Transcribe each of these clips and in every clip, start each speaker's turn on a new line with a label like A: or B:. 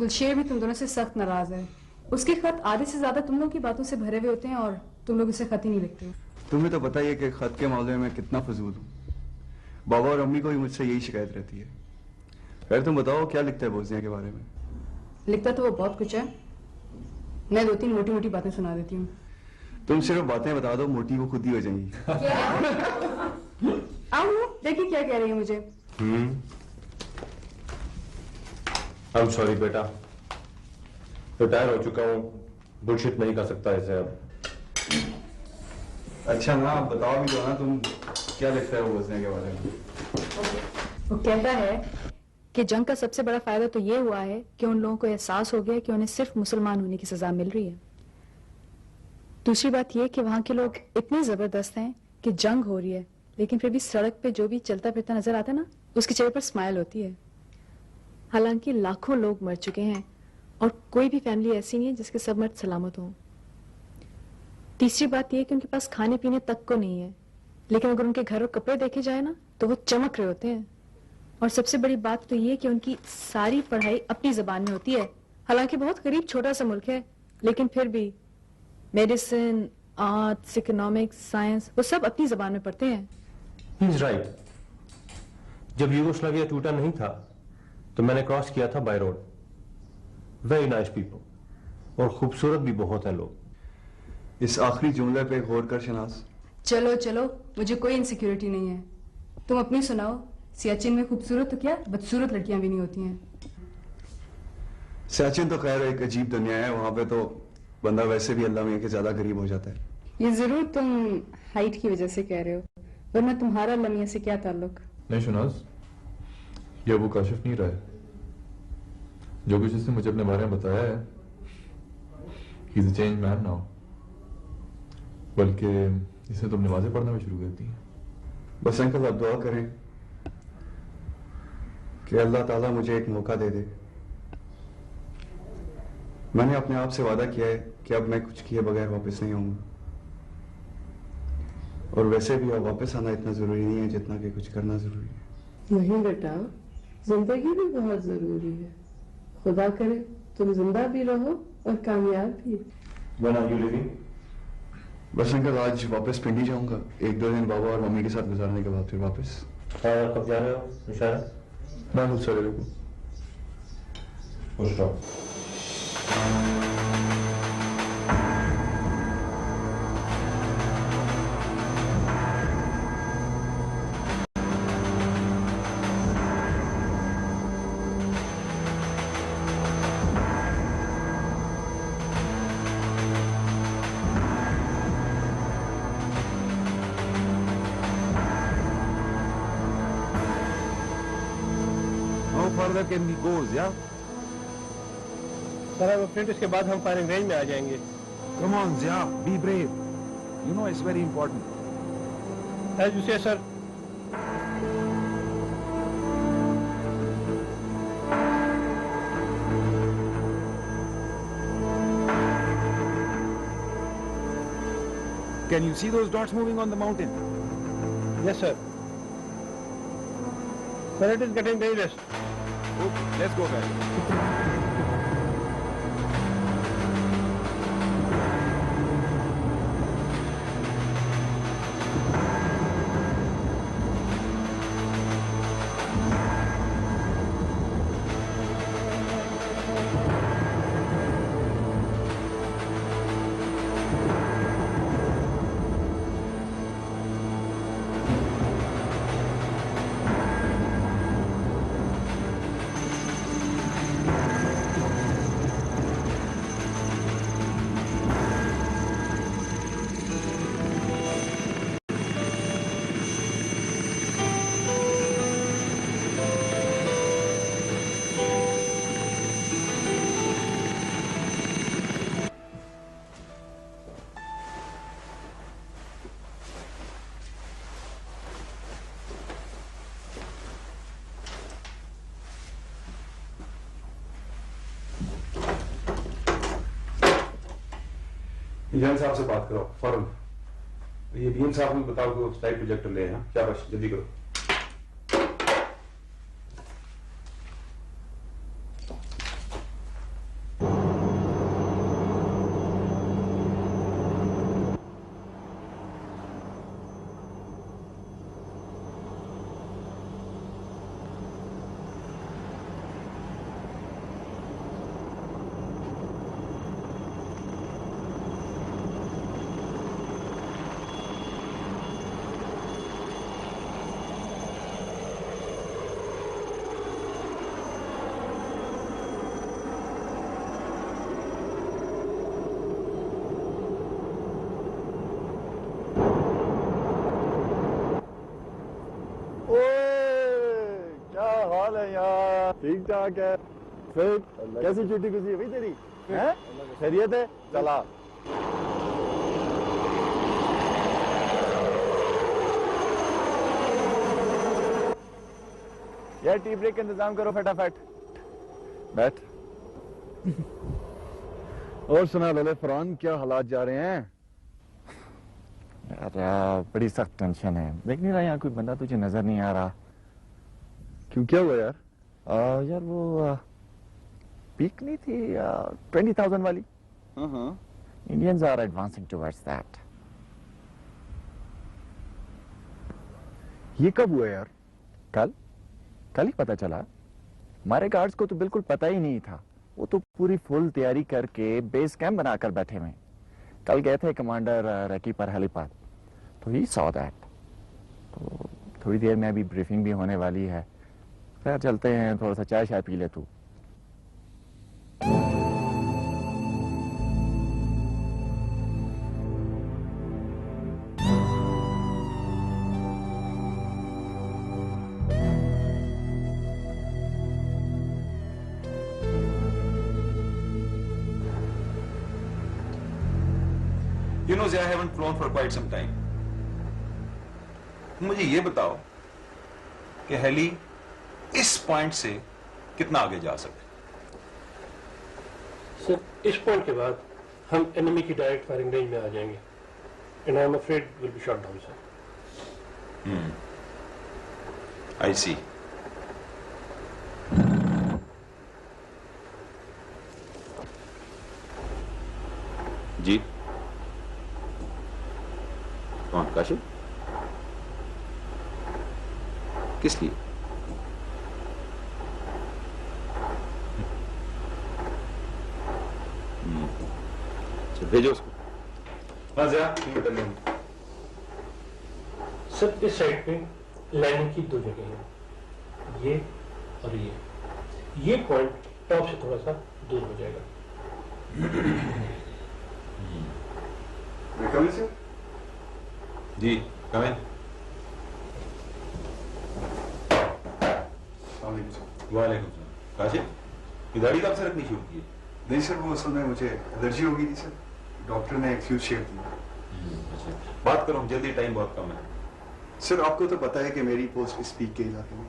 A: गुलशेर भी तुम दोनों से सख्त नाराज है। उसके खत आधे से ज्यादा तुम लोग की बातों से भरे हुए होते हैं और तुम लोग उसे खत ही नहीं लिखते।
B: तुम्हें तो पता ही है कि खत के मामले में कितना फजूल हूँ। बाबा और अम्मी को भी मुझसे यही शिकायत रहती है। खैर तुम बताओ क्या लिखता है बोस्निया के बारे में?
A: लिखता तो वो बहुत कुछ है, मैं 2-3 मोटी मोटी बातें सुना देती हूँ।
B: तुम सिर्फ बातें बता दो, मोटी वो खुद ही हो जाएंगी।
A: आओ देखिए क्या कह रही है मुझे।
C: I'm sorry बेटा, रिटायर हो चुका हूँ, बुलशिट नहीं कर सकता ऐसे अब।
B: अच्छा ना, आप बताओ भी दो ना, तुम क्या लिखता है वो बोस्निया के बारे में?
A: वो कहता है कि जंग का सबसे बड़ा फायदा तो ये हुआ है कि उन लोगों को एहसास हो गया कि उन्हें सिर्फ मुसलमान होने की सजा मिल रही है। दूसरी बात यह कि वहां के लोग इतने जबरदस्त हैं कि जंग हो रही है लेकिन फिर भी सड़क पे जो भी चलता फिरता नजर आता है ना, उसके चेहरे पर स्माइल होती है। हालांकि लाखों लोग मर चुके हैं और कोई भी फैमिली ऐसी नहीं है जिसके सब मर्द सलामत हों। तीसरी बात यह कि उनके पास खाने पीने तक को नहीं है, लेकिन अगर उनके घर और कपड़े देखे जाए ना तो वो चमक रहे होते हैं। और सबसे बड़ी बात तो ये कि उनकी सारी पढ़ाई अपनी जबान में होती है। हालांकि बहुत गरीब छोटा सा मुल्क है, लेकिन फिर भी मेडिसिन, आर्ट्स, इकोनॉमिक्स, साइंस वो सब अपनी जबान में पढ़ते हैं।
C: He is right. जब यूगोस्लाविया टूटा नहीं था तो मैंने क्रॉस किया था by road. Very nice people और खूबसूरत भी बहुत हैं लोग।
B: इस आखिरी जुमले पे गौर कर शनाज।
A: चलो चलो, मुझे कोई इनसिक्योरिटी नहीं है, तुम अपनी सुनाओ। सियाचिन में खूबसूरत तो क्या बदसूरत लड़कियां भी नहीं होती हैं।
B: सियाचिन तो खैर एक अजीब दुनिया है, वहां पे तो बंदा वैसे भी अल्लाह में के ज्यादा गरीब हो जाता है।
A: ये जरूर तुम हाइट की वजह से कह रहे हो, वरना तुम्हारा लमिया से क्या ताल्लुक?
D: नहीं शनाज, ये वो काशिफ नहीं रहा है। जो कुछ इसने मुझे अपने बारे में बताया है, he is a change man now. बल्कि इसने तो नमाजें पढ़ना भी शुरू कर दी।
B: बस अंकल आप दुआ करें कि अल्लाह ताला मुझे एक मौका दे दे। मैंने अपने आप से वादा किया है कि अब मैं कुछ किए बगैर वापस नहीं आऊंगा। और वैसे भी अब वापस आना इतना जरूरी नहीं है जितना कि कुछ करना जरूरी है।
E: नहीं बेटा, जिंदगी भी बहुत जरूरी है। खुदा करे तुम जिंदा भी रहो और कामयाब भी।
C: When are you leaving?
B: बस अंकल आज वापस पिंडी जाऊंगा, 1-2 दिन बाबा और मम्मी के साथ गुजारने के बाद फिर वापस।
C: कब जा रहे हो निशान?
D: मैं खुद चले देखूं।
C: खुश रहो।
F: How further can we go, yeah?
G: Sir अब अपडेट इसके बाद हम फायरिंग रेंज में आ जाएंगे।
F: Come on, Zia, be brave. You know it's very important.
G: As you say, sir.
F: Can you see those dots moving on the mountain?
G: Yes, sir. Sir, it is getting dangerous.
F: Okay, let's go guys.
C: Izan साहब से बात करो फौरन। ये BM साहब को बताओ कि स्लाइड प्रोजेक्टर ले आए। क्या बस जल्दी करो।
H: हाल है यार? ठीक ठाक है। फिर कैसी छुट्टी खुशी हुई तेरी? हैं? खैरियत है? चला। यार टी ब्रेक का इंतजाम करो फटाफट। बैठ। और सुना लले फरहान, क्या हालात जा रहे हैं? यार बड़ी सख्त टेंशन है। देख नहीं रहा यहाँ कोई बंदा तुझे नजर नहीं आ रहा? क्यों, क्या हुआ यार? यार वो पीक नहीं थी 20,000 वाली? Indians are advancing towards that. ये कब हुआ यार? कल ही पता चला। हमारे गार्ड्स को तो बिल्कुल पता ही नहीं था। वो तो पूरी फुल तैयारी करके बेस कैंप बनाकर बैठे हुए। कल गए थे कमांडर रकी पर हेलीपैड, तो ही सॉ दैट। तो थोड़ी देर में अभी ब्रीफिंग भी होने वाली है। फिर चलते हैं, थोड़ा सा चाय पी ले तू।
F: You know, I haven't flown for quite some time. मुझे ये बताओ कि हेली इस पॉइंट से कितना आगे जा सकते?
G: सर इस पॉइंट के बाद हम एनिमी की डायरेक्ट फायरिंग रेंज में आ जाएंगे and I am afraid will be shot down sir.
F: I see. जी कौन? काशिफ? किस लिए? चल भेजो उसको।
G: सर इस साइड पे लैंडिंग की दो जगह हैं, ये और ये पॉइंट टॉप से थोड़ा सा दूर हो जाएगा।
F: जी कमें। वालेकुम सलाम। काशिफ, दाढ़ी कब से रखनी शुरू की है?
B: नहीं सर, वो असल में मुझे एलर्जी हो गई थी सर। डॉक्टर ने एक्यूज शेप दिया।
F: अच्छा, बात करो जल्दी, टाइम बहुत कम है।
B: सर आपको तो पता है कि मेरी पोस्ट इस पीक के इलाके में,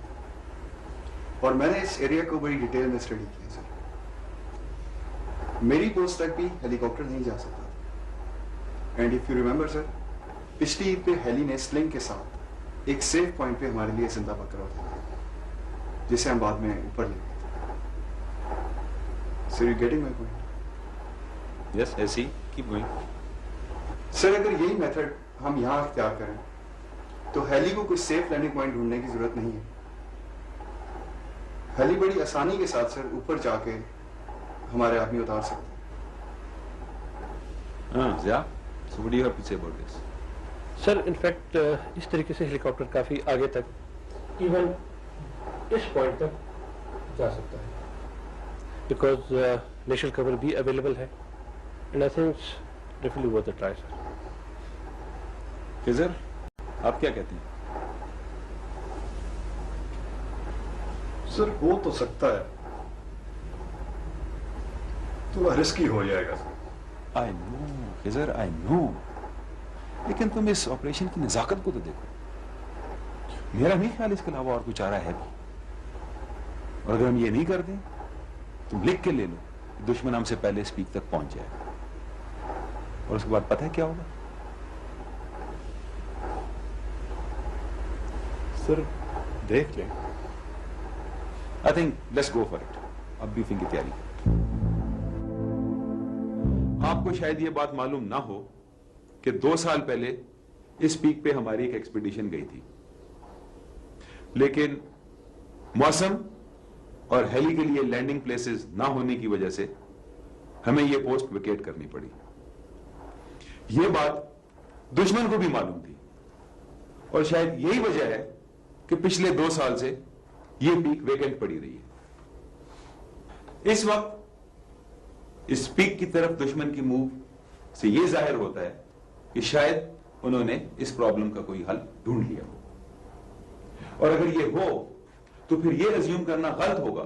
B: और मैंने इस एरिया को बड़ी डिटेल में स्टडी किया सर। मेरी पोस्ट तक भी हेलीकॉप्टर नहीं जा सकता। And if you remember sir, पिछली ईद पे हेली ने स्लिंग के साथ एक सेफ पॉइंट पे हमारे लिए जिंदा पकड़ा था, जिसे हम बाद में ऊपर ले गए थे। Sir you getting my point?
F: Yes, ऐसी कीप गोइंग।
B: सर अगर यही मेथड हम यहां अख्तियार करें तो हेली को कोई सेफ लैंडिंग पॉइंट ढूंढने की जरूरत नहीं है। हेली बड़ी आसानी के साथ सर ऊपर जाके हमारे आदमी उतार सकते हैं।
F: हाँ Zia, so what do you have to say about this?
G: Sir in fact इस तरीके से हेलीकॉप्टर काफी आगे तक, इवन इस पॉइंट तक जा सकता है, बिकॉज नेशनल कवर भी अवेलेबल है and I think definitely worth a try sir.
F: Khizar, आप क्या कहते हैं?
I: सर हो तो सकता है, तो रिस्की हो जाएगा sir.
F: I know Khizar, I know, लेकिन तुम इस ऑपरेशन की नजाकत को तो देखो। मेरा नहीं ख्याल इसके अलावा और कुछ चारा है भी। और अगर हम ये नहीं कर दें, तुम लिख के ले लो, दुश्मन हमसे पहले इस पीक तक पहुंच जाएगा, और उसके बाद पता है क्या होगा?
I: सर देख लें।
F: I think let's go for it. अब ब्रीफिंग की तैयारी। आपको शायद ये बात मालूम ना हो कि 2 साल पहले इस पीक पे हमारी एक एक्सपीडिशन गई थी, लेकिन मौसम और हेली के लिए लैंडिंग प्लेसेस ना होने की वजह से हमें यह पोस्ट वेकेट करनी पड़ी। यह बात दुश्मन को भी मालूम थी, और शायद यही वजह है कि पिछले 2 साल से यह पीक वेकेंट पड़ी रही है। इस वक्त इस पीक की तरफ दुश्मन की मूव से यह जाहिर होता है कि शायद उन्होंने इस प्रॉब्लम का कोई हल ढूंढ लिया हो, और अगर ये हो तो फिर यह अज्यूम करना गलत होगा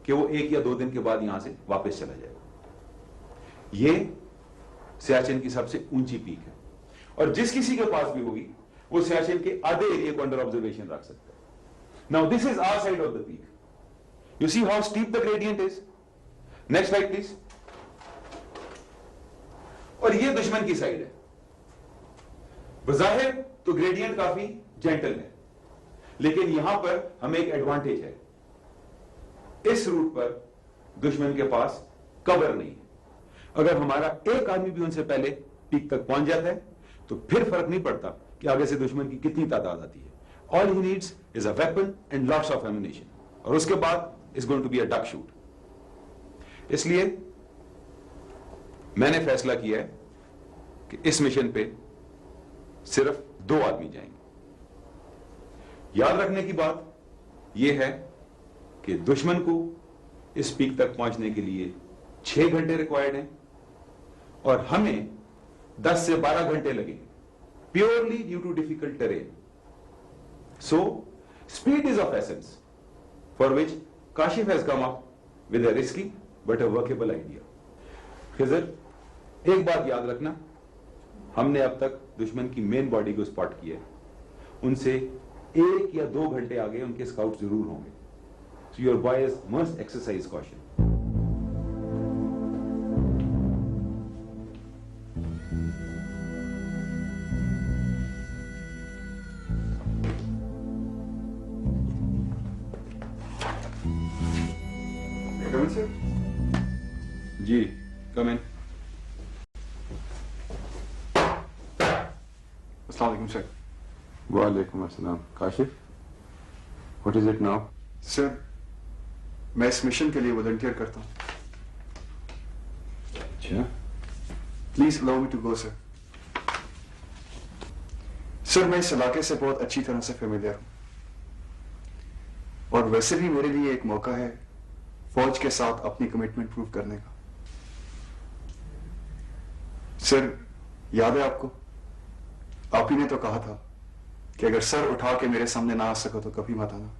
F: कि वो 1 या 2 दिन के बाद यहां से वापस चला जाएगा। ये सियाचिन की सबसे ऊंची पीक है और जिस किसी के पास भी होगी वो सियाचिन के आधे एरिया को अंडर ऑब्जर्वेशन रख सकता है। Now this is our side of the peak. You see how steep the gradient is. Next slide please. और ये दुश्मन की साइड है। बज़ाहिर तो ग्रेडियंट काफी जेंटल है, लेकिन यहां पर हमें एक एडवांटेज है। इस रूट पर दुश्मन के पास कवर नहीं है। अगर हमारा एक आदमी भी उनसे पहले पीक तक पहुंच जाता है तो फिर फर्क नहीं पड़ता कि आगे से दुश्मन की कितनी तादाद आती है। All he needs is a weapon and lots of ammunition, और उसके बाद is going to be a duck shoot. इसलिए मैंने फैसला किया है कि इस मिशन पे सिर्फ 2 आदमी जाएंगे। याद रखने की बात यह है कि दुश्मन को इस पीक तक पहुंचने के लिए 6 घंटे रिक्वायर्ड हैं और हमें 10 से 12 घंटे लगेंगे, purely due to difficult terrain. So speed is of essence, for which Kashif has come up with a risky but a workable idea. Khizar, एक बात याद रखना, हमने अब तक दुश्मन की मेन बॉडी को स्पॉट किया है। उनसे 1 या 2 घंटे आगे उनके स्काउट जरूर होंगे। So your boys must exercise caution.
B: Sir
F: ji, come in.
B: अस्सलाम वालेकुम सर।
F: वालेकुम अस्सलाम। Kashif, what is it now?
B: Sir, मैं इस मिशन के लिए वॉलंटियर करता हूं।
F: अच्छा,
B: please allow me to go sir. Sir, मैं इस इलाके से बहुत अच्छी तरह से फेमिलियर हूं और वैसे भी मेरे लिए एक मौका है फौज के साथ अपनी कमिटमेंट प्रूव करने का। सर, याद है आपको, आप ही ने तो कहा था कि अगर सर उठा के मेरे सामने ना आ सको तो कभी मत आना।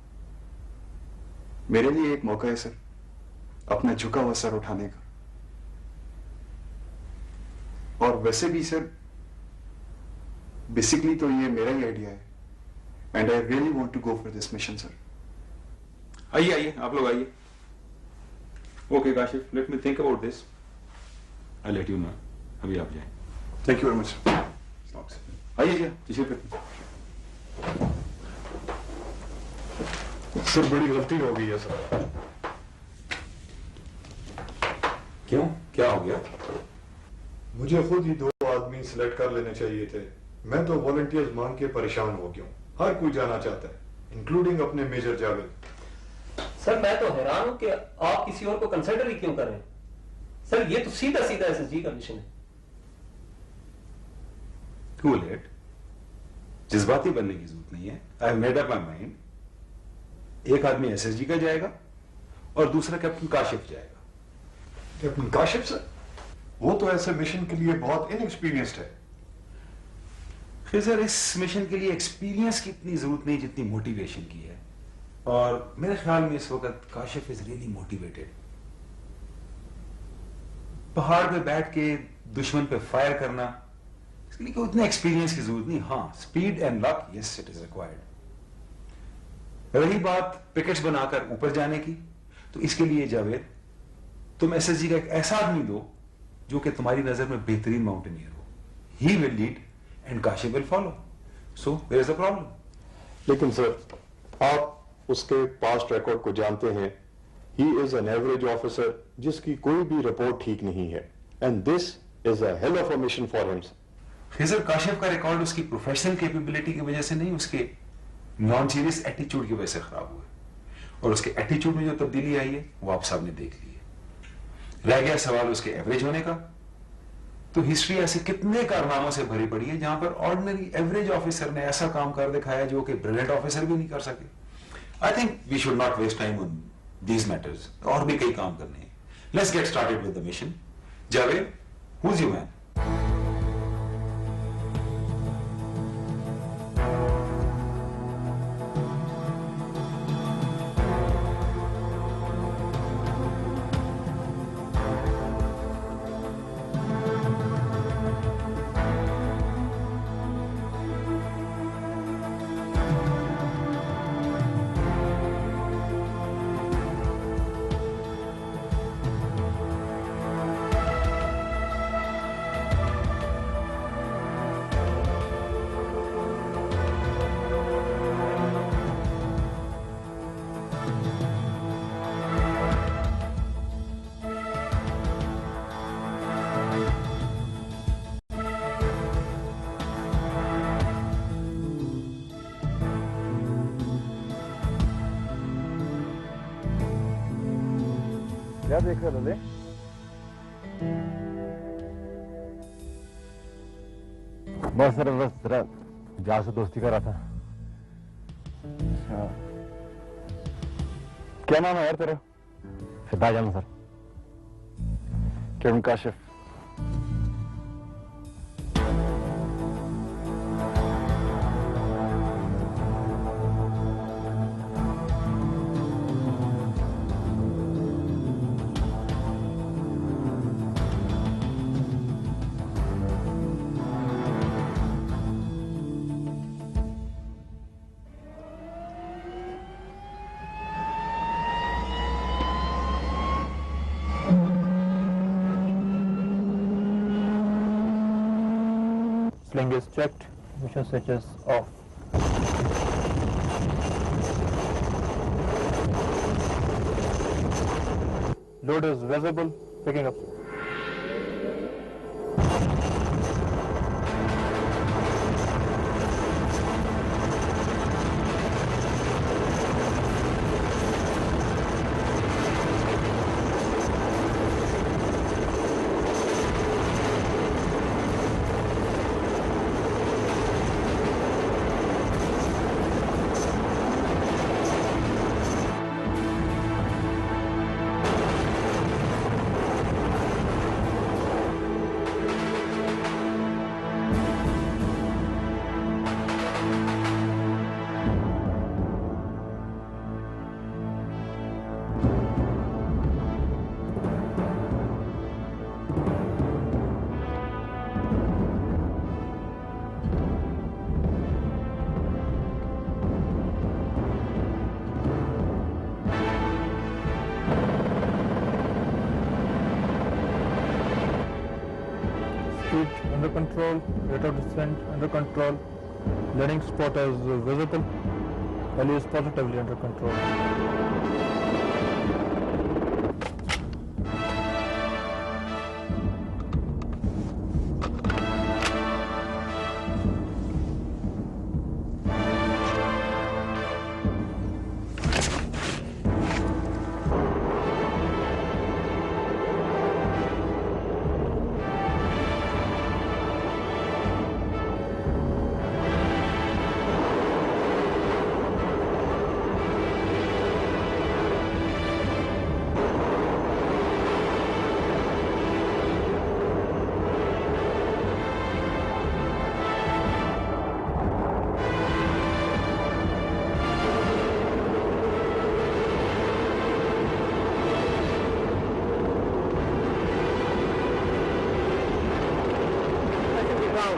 B: मेरे लिए एक मौका है सर, अपना झुका हुआ सर उठाने का। और वैसे भी सर, बेसिकली तो ये मेरा ही आइडिया है and I really want to go for this mission sir.
F: आइए आइए, आप लोग आइए। Okay Kashif, let me think about this, I let you know. अभी आप जाएं।
B: Thank you very much sir.
F: आइए जी, तशरीफ रखिए।
I: सर, बड़ी गलती हो गई है सर।
F: क्यों, क्या हो गया?
I: मुझे खुद ही 2 आदमी सिलेक्ट कर लेने चाहिए थे। मैं तो वॉलंटियर्स मांग के परेशान हो गया हूं। हर कोई जाना चाहता है, इंक्लूडिंग अपने मेजर जावेद।
G: सर मैं तो हैरान हूं कि आप किसी और को कंसिडर ही क्यों कर रहे हैं। सर ये तो सीधा सीधा एसएसजी का मिशन है।
F: टू लेट, जज्बाती बनने की जरूरत नहीं है। I have made up my mind. एक आदमी एसएसजी का जाएगा और दूसरा कैप्टन काशिफ जाएगा।
I: कैप्टन काशिफ सर, वो तो ऐसे मिशन के लिए बहुत इनएक्सपीरियंस्ड है।
F: फिर सर, इस मिशन के लिए एक्सपीरियंस की इतनी जरूरत नहीं जितनी मोटिवेशन की है, और मेरे ख्याल में इस वक्त काशिफ इज रियली मोटिवेटेड। पहाड़ पे बैठ के दुश्मन पे फायर करना, इसके लिए कोई इतना एक्सपीरियंस की जरूरत नहीं। हाँ, speed and luck, yes it is required. रही बात पिकेट्स बनाकर ऊपर जाने की, तो इसके लिए जावेद, तुम एसएसजी का एक ऐसा आदमी दो जो कि तुम्हारी नजर में बेहतरीन माउंटेनियर हो। He will lead and Kashif will follow. So there is a problem.
I: लेकिन सर, आप उसके पास्ट रिकॉर्ड को जानते हैं। He is an average officer जिसकी कोई भी रिपोर्ट ठीक नहीं है, and this is a hell of a mission for him.
F: Khizar, Kashif का रिकॉर्ड उसकी प्रोफेशनल कैपेबिलिटी की वजह से नहीं, उसके नॉन सीरियस एटीट्यूड की वजह से खराब हुआ है। और उसके एटीट्यूड में जो तब्दीली आई है वो आप सबने देख ली है। रह गया सवाल उसके एवरेज होने का, तो हिस्ट्री ऐसे कितने कारनामों से भरी पड़ी है जहां पर ऑर्डिनरी एवरेज ऑफिसर ने ऐसा काम कर दिखाया जो कि ब्रिलियंट ऑफिसर भी नहीं कर सके। I think we should not waste time on these matters. और भी कई काम करने हैं। Let's get started with the mission. Javed, who is your man?
H: क्या देख रहे हो लले? बस जरा जहाज से दोस्ती कर रहा था। अच्छा, क्या नाम है यार तेरा? फिदा जान sir. Kiran Kashif.
G: Sling is checked, mission switches off. Load is visible, picking up. Under control, rate of descent under control, landing spot is visible, value is positively under control.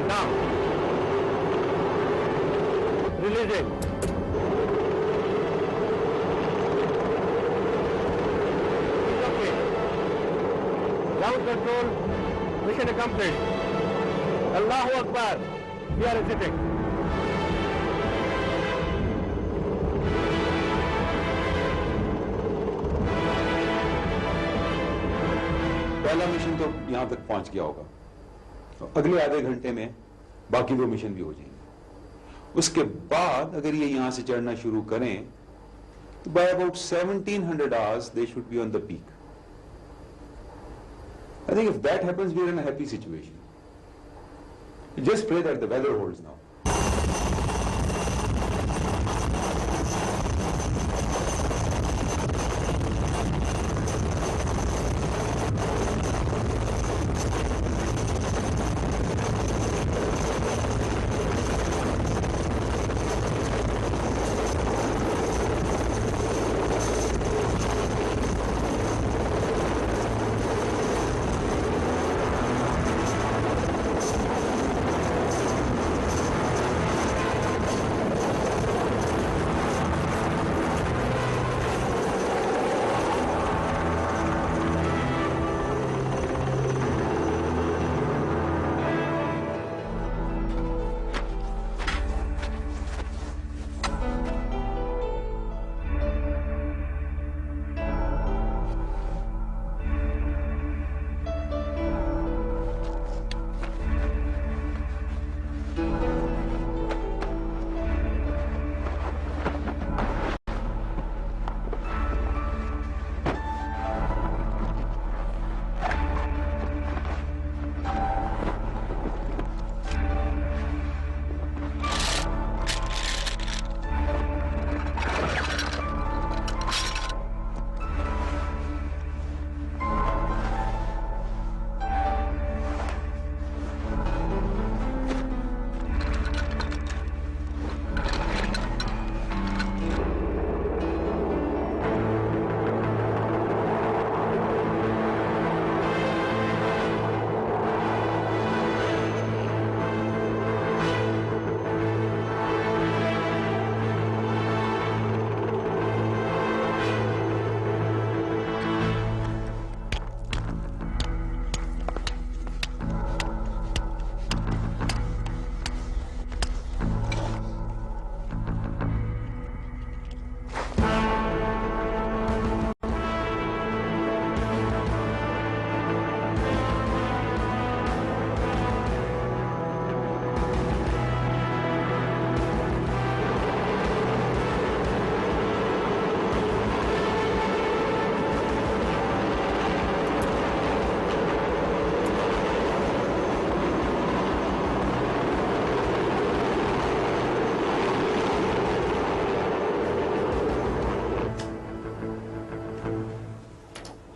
G: Now, releasing. Okay. Ground control, mission accomplished. Allahu Akbar. We are exiting.
F: पहला mission तो यहां तक पहुंच गया होगा, तो अगले आधे घंटे में बाकी दो मिशन भी हो जाएंगे। उसके बाद अगर ये यहां से चढ़ना शुरू करें तो by about 1700 hours they should be on the peak. I think if that happens we are in a happy situation. Just pray that the weather holds now.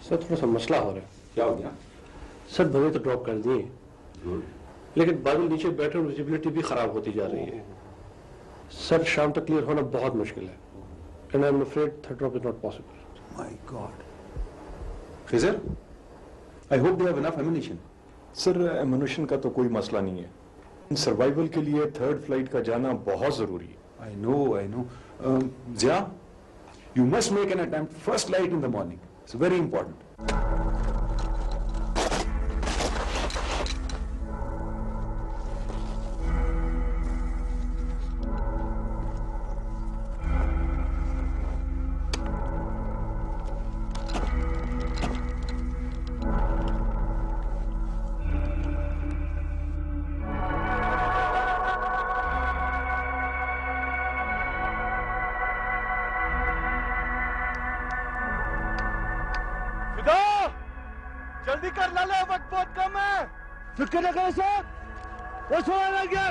G: Sir थोड़ा सा मसला हो रहा है।
F: क्या हो गया?
G: सर भवे तो ड्रॉप कर दिए, लेकिन बादल नीचे बैठे और विजिबिलिटी भी खराब होती जा रही है। सर शाम तक क्लियर होना बहुत मुश्किल है, and I am afraid third drop is not possible.
F: My god. Khizar, I hope they have enough ammunition.
I: Sir ammunition का तो कोई मसला नहीं है, सर्वाइवल के लिए थर्ड फ्लाइट का जाना बहुत जरूरी है।
F: I know. Zia, you must make an attempt first light in the morning. It's very important.
H: जल्दी कर लाले, वक्त बहुत कम है। फिक्र न करो साहब, वो सोना लग गया।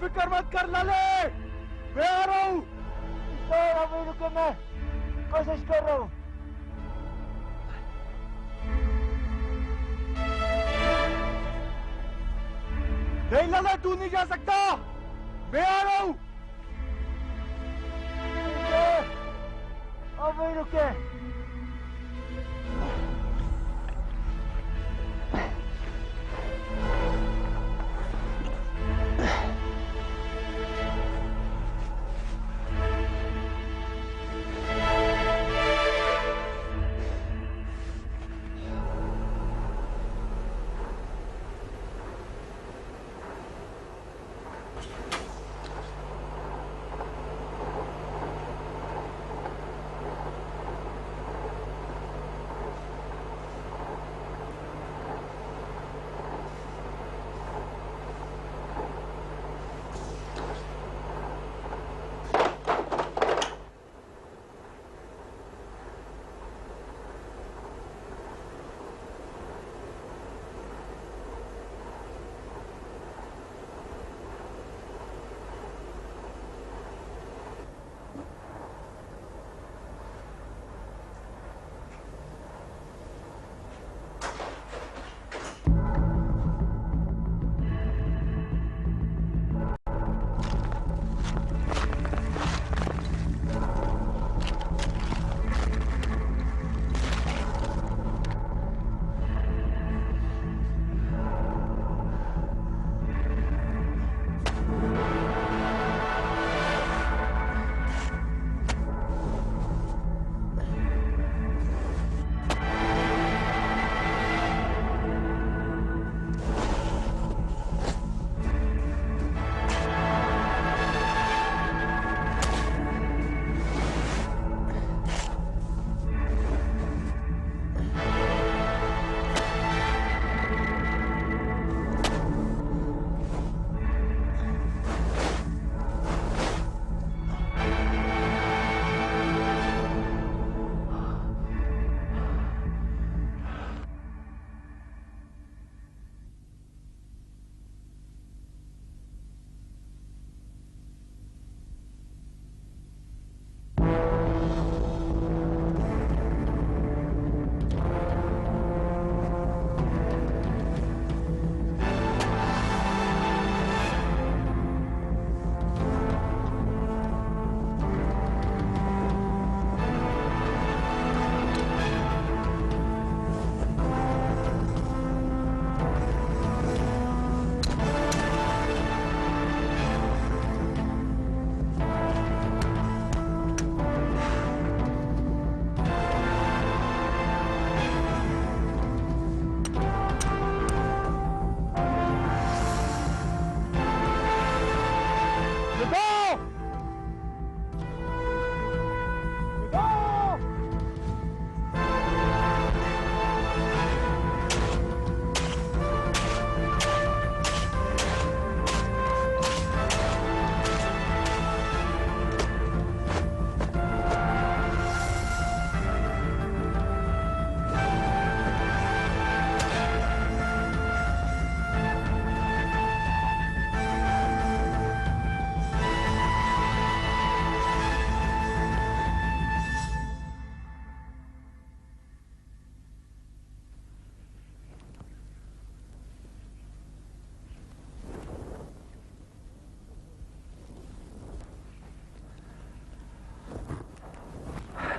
H: फिक्र मत कर लाले, मैं आ रहा हूँ। अभी रुको, मैं कोशिश कर रहा हूँ। नहीं लाला, तू नहीं जा सकता, मैं आ रहा हूँ। अभी रुके।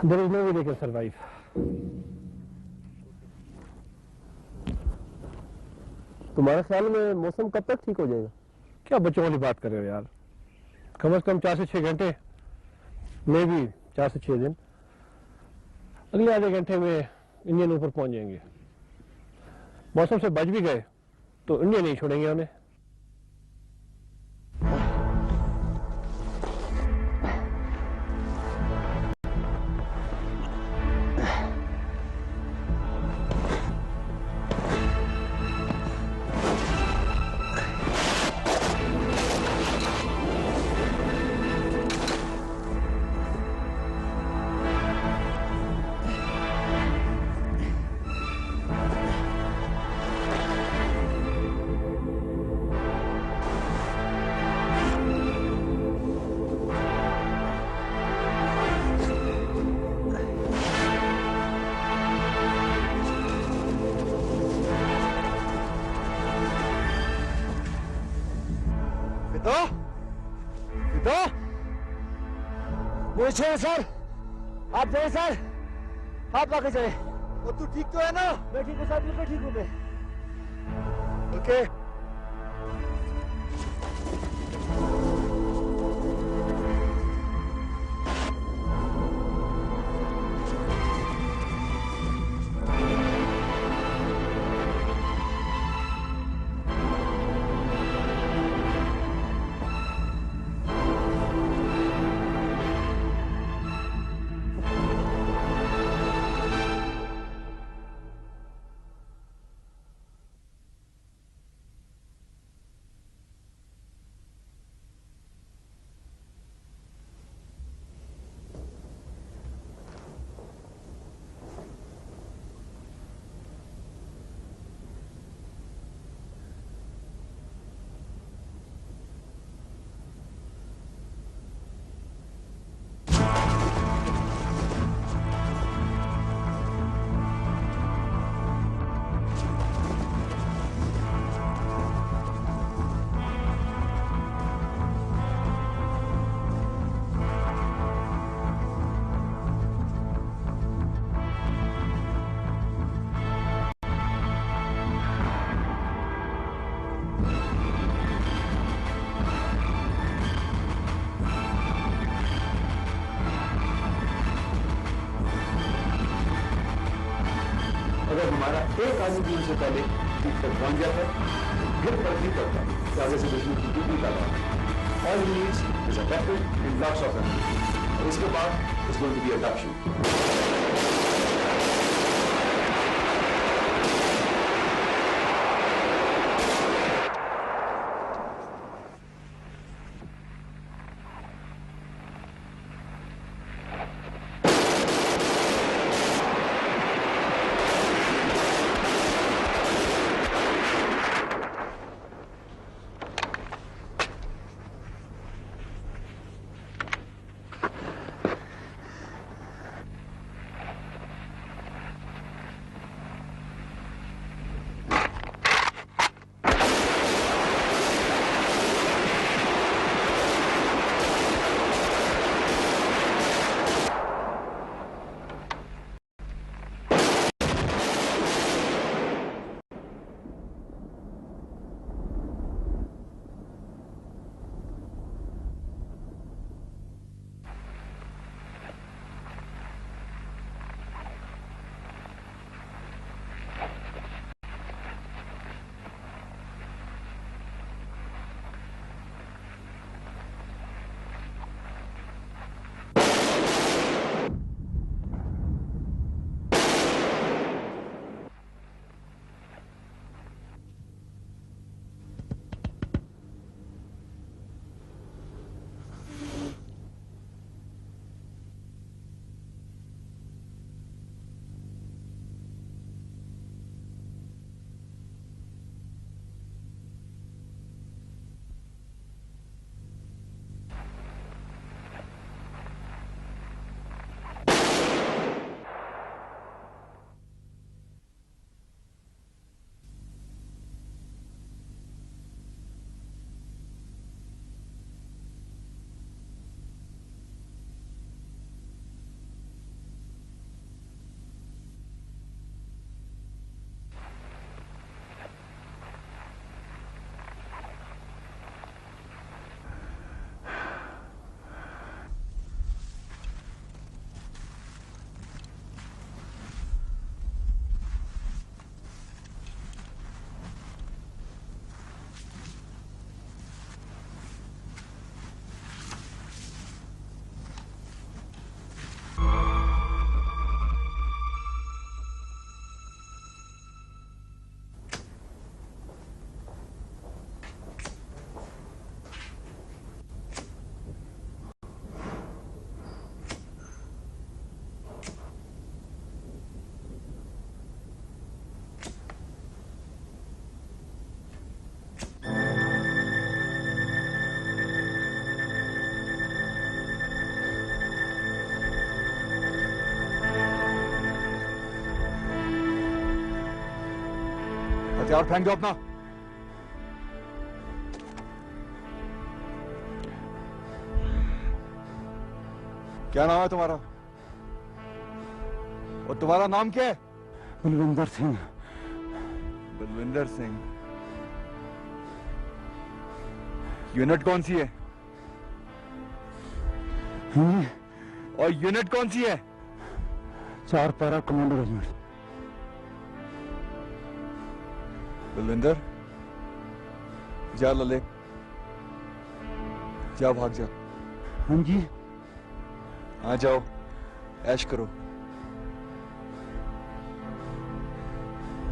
G: There is no way they can survive. तुम्हारे ख्याल में मौसम कब तक ठीक हो जाएगा? क्या बच्चों वाली बात कर रहे हो यार? कम से कम 4 से 6 घंटे, मे भी 4 से 6 दिन। अगले आधे घंटे में इंडियन ऊपर पहुंच जाएंगे। मौसम से बच भी गए तो इंडिया नहीं छोड़ेंगे उन्हें।
J: सर आप जाए सर, आप आगे जाए। और तू ठीक तो है ना? मैं ठीक हूँ सर, बिल्कुल ठीक हूँ मैं। ओके
B: अगर हमारा एक आदमी दिन से पहले पीक तक पहुंच जाता है, गिर पर नहीं पड़ता, तो आगे से बिजली की ड्यूटी लगा। All he needs is a weapon and lots of them. और इसके बाद is going to be adoption.
H: हथियार फेंक दो अपना। क्या नाम है तुम्हारा? और तुम्हारा नाम क्या है?
J: बलविंदर सिंह।
H: बलविंदर सिंह। यूनिट कौन सी है? और यूनिट कौन सी है?
J: 4 पैरा कमांडो रेजिमेंट।
H: बलविंदर, जा लले, जा भाग जा।
J: हाँ जी।
H: हाँ जाओ, ऐश करो।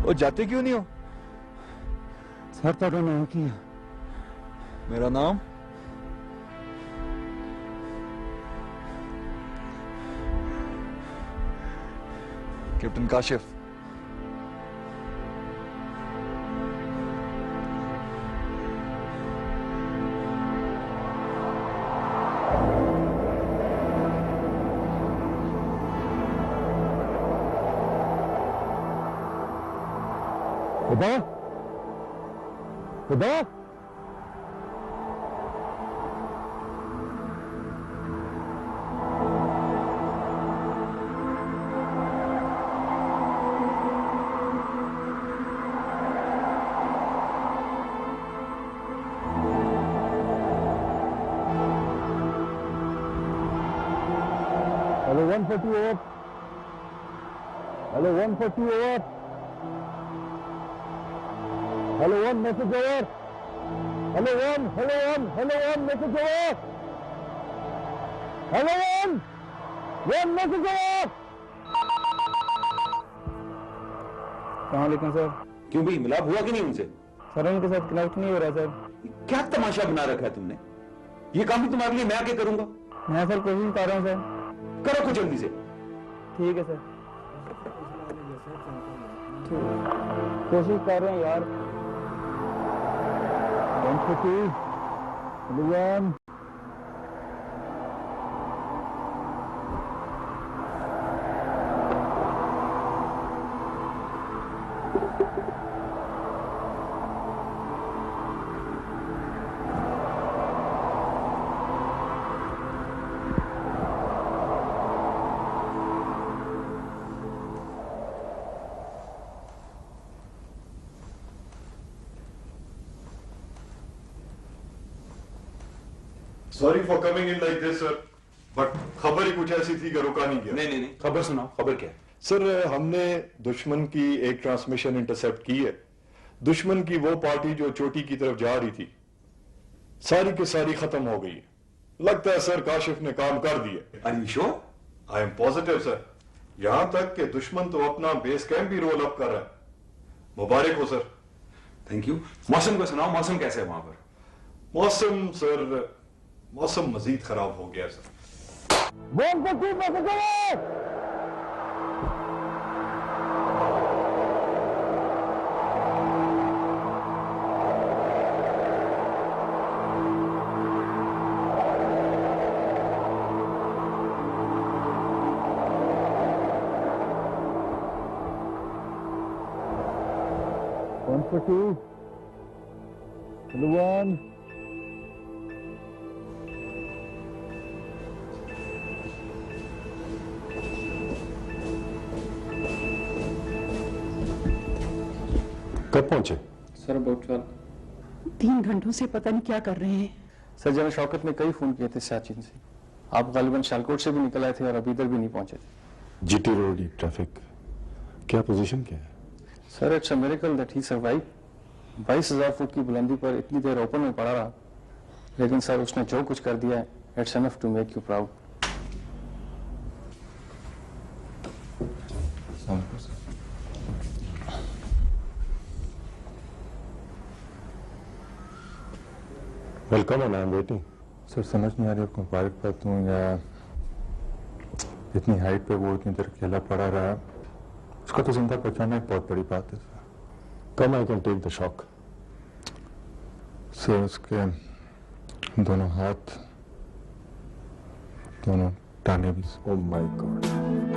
H: और जाते क्यों नहीं हो?
J: सर तो नाम की है।
H: मेरा नाम? कैप्टन काशिफ।
J: खुदा खुदा hello 148। Hello 148। Hello 1 message over. Hello 1 message over. Hello 1 message over. सलामकुम सर।
F: क्यों भाई, मिलाप हुआ कि नहीं उनसे?
J: सर उनके साथ कनेक्ट नहीं हो रहा सर।
F: क्या तमाशा बना रखा है तुमने? ये काम भी तुम्हारे लिए मैं आके करूंगा?
J: मैं सर कोशिश कर रहा हूँ सर।
F: करो कुछ जल्दी से।
J: ठीक है सर, कोशिश कर रहे हैं यार। 150 1
I: sorry for coming in like this sir, but खबर ही कुछ ऐसी थी कि रुका नहीं गया।
F: नहीं, खबर सुनाओ, खबर क्या है?
I: सर, हमने दुश्मन की एक ट्रांसमिशन इंटरसेप्ट की है। दुश्मन की वो पार्टी जो चोटी की तरफ जा रही थी, सारी की सारी खत्म हो गई है। लगता है सर काशिफ ने काम कर दिया।
F: Are you sure?
I: I am positive sir. यहां तक कि दुश्मन तो अपना बेस कैंप भी रोल अप कर रहा है। मुबारक हो सर।
F: Thank you. मौसम को सुनाओ, मौसम कैसा है वहां पर?
I: मौसम सर, मौसम मजीद खराब हो गया सर।
J: 150 message over. Hello 1
I: कब पहुंचे?
K: Sir about 12।
L: 3 घंटों से पता नहीं क्या कर रहे हैं।
K: सर जनरल शौकत ने कई फोन किए थे सियाचिन से। आप गालिबन शालकोट से भी निकल आए थे और अभी इधर भी नहीं पहुंचे थे।
I: जीटी रोड ट्रैफिक, क्या पोजीशन क्या है?
K: Sir it's a miracle that he survive. 22,000 foot की बुलंदी पर इतनी देर ओपन में पड़ा रहा, लेकिन सर उसने जो कुछ कर दिया है, it's enough to make you proud.
I: Welcome and I am waiting.
D: Sir समझ नहीं आ रही आपको पार्क पर दूं या इतनी हाइट पे वो इतनी देर अकेला पड़ा रहा, उसका तो जिंदा पहचाना एक बहुत बड़ी बात है sir.
I: Come I can take the shock.
D: Sir उसके दोनों हाथ, दोनों टांगे भी।
I: Oh my God.